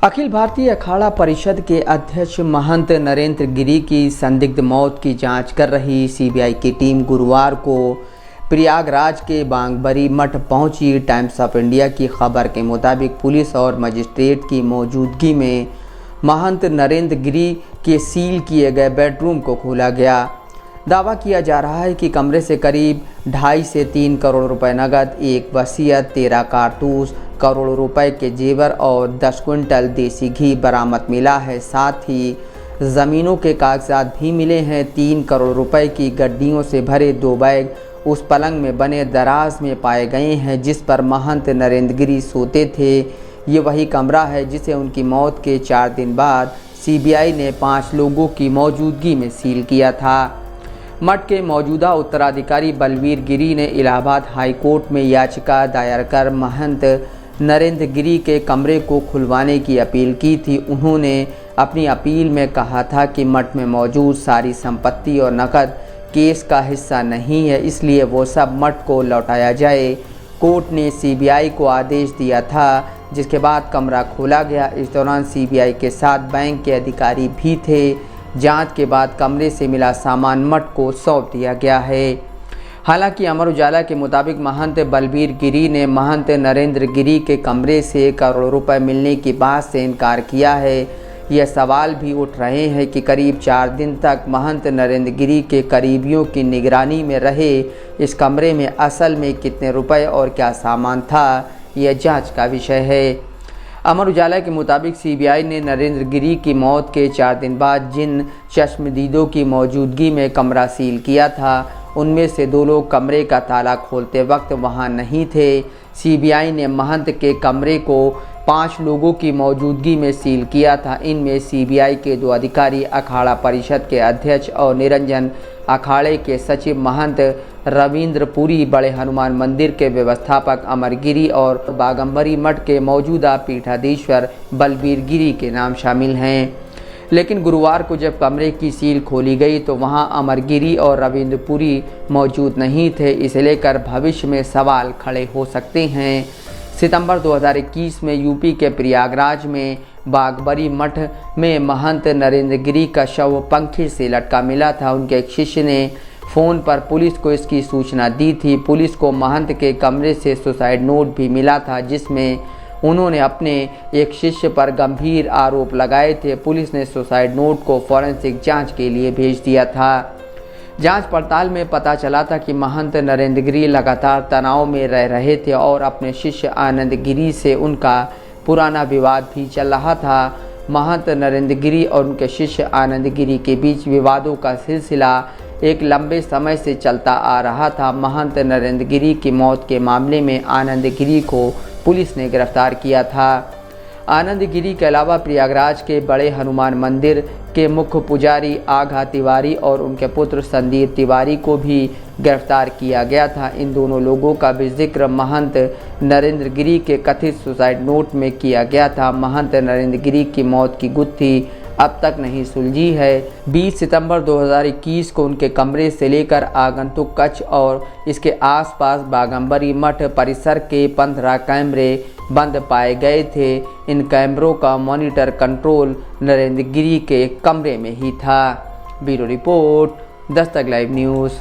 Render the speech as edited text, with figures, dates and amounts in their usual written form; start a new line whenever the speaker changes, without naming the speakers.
अखिल भारतीय अखाड़ा परिषद के अध्यक्ष महंत नरेंद्र गिरी की संदिग्ध मौत की जांच कर रही सीबीआई की टीम गुरुवार को प्रयागराज के बांगबरी मठ पहुंची। टाइम्स ऑफ इंडिया की खबर के मुताबिक पुलिस और मजिस्ट्रेट की मौजूदगी में महंत नरेंद्र गिरी के सील किए गए बेडरूम को खोला गया। दावा किया जा रहा है कि कमरे से करीब 2.5 से 3 करोड़ रुपए नकद, एक वसीयत, 13 कारतूस, करोड़ रुपए के जेवर और 10 क्विंटल देसी घी बरामद मिला है। साथ ही ज़मीनों के कागजात भी मिले हैं। 3 करोड़ रुपए की गड्डियों से भरे 2 बैग उस पलंग में बने दराज में पाए गए हैं जिस पर महंत नरेंद्र गिरी सोते थे। ये वही कमरा है जिसे उनकी मौत के 4 दिन बाद सीबीआई ने 5 लोगों की मौजूदगी में सील किया था। मठ के मौजूदा उत्तराधिकारी बलबीर गिरी ने इलाहाबाद हाई कोर्ट में याचिका दायर कर महंत नरेंद्र गिरी के कमरे को खुलवाने की अपील की थी। उन्होंने अपनी अपील में कहा था कि मठ में मौजूद सारी संपत्ति और नकद केस का हिस्सा नहीं है, इसलिए वो सब मठ को लौटाया जाए। कोर्ट ने सीबीआई को आदेश दिया था, जिसके बाद कमरा खोला गया। इस दौरान सीबीआई के साथ बैंक के अधिकारी भी थे। जांच के बाद कमरे से मिला सामान मठ को सौंप दिया गया है। हालांकि अमर उजाला के मुताबिक महंत बलबीर गिरी ने महंत नरेंद्र गिरी के कमरे से करोड़ों रुपए मिलने की बात से इनकार किया है। यह सवाल भी उठ रहे हैं कि करीब 4 दिन तक महंत नरेंद्र गिरी के करीबियों की निगरानी में रहे इस कमरे में असल में कितने रुपए और क्या सामान था, यह जांच का विषय है। अमर उजाला के मुताबिक सीबीआई ने नरेंद्र गिरी की मौत के 4 दिन बाद जिन चश्मदीदों की मौजूदगी में कमरा सील किया था, उनमें से 2 लोग कमरे का ताला खोलते वक्त वहां नहीं थे। सीबीआई ने महंत के कमरे को 5 लोगों की मौजूदगी में सील किया था। इनमें सीबीआई के 2 अधिकारी, अखाड़ा परिषद के अध्यक्ष और निरंजन अखाड़े के सचिव महंत रविंद्र पुरी, बड़े हनुमान मंदिर के व्यवस्थापक अमर गिरी और बागंबरी मठ के मौजूदा पीठाधीश्वर बलबीर गिरी के नाम शामिल हैं। लेकिन गुरुवार को जब कमरे की सील खोली गई तो वहां अमर गिरी और रविंद्र पुरी मौजूद नहीं थे। इसे लेकर भविष्य में सवाल खड़े हो सकते हैं। सितंबर 2021 में यूपी के प्रयागराज में बागबरी मठ में महंत नरेंद्र गिरी का शव पंखे से लटका मिला था। उनके एक शिष्य ने फ़ोन पर पुलिस को इसकी सूचना दी थी। पुलिस को महंत के कमरे से सुसाइड नोट भी मिला था, जिसमें उन्होंने अपने एक शिष्य पर गंभीर आरोप लगाए थे। पुलिस ने सुसाइड नोट को फॉरेंसिक जांच के लिए भेज दिया था। जांच पड़ताल में पता चला था कि महंत नरेंद्र गिरी लगातार तनाव में रह रहे थे और अपने शिष्य आनंद गिरी से उनका पुराना विवाद भी चल रहा था। महंत नरेंद्र गिरी और उनके शिष्य आनंद गिरी के बीच विवादों का सिलसिला एक लंबे समय से चलता आ रहा था। महंत नरेंद्र गिरी की मौत के मामले में आनंद गिरी को पुलिस ने गिरफ्तार किया था। आनंद गिरी के अलावा प्रयागराज के बड़े हनुमान मंदिर के मुख्य पुजारी आघा तिवारी और उनके पुत्र संदीप तिवारी को भी गिरफ्तार किया गया था। इन दोनों लोगों का भी जिक्र महंत नरेंद्र गिरी के कथित सुसाइड नोट में किया गया था। महंत नरेंद्र गिरी की मौत की गुत्थी अब तक नहीं सुलझी है। 20 सितंबर 2021 को उनके कमरे से लेकर आगंतुक कक्ष और इसके आसपास बागंबरी मठ परिसर के 15 कैमरे बंद पाए गए थे। इन कैमरों का मॉनिटर कंट्रोल नरेंद्र गिरी के कमरे में ही था। Bureau report, Dastak live news.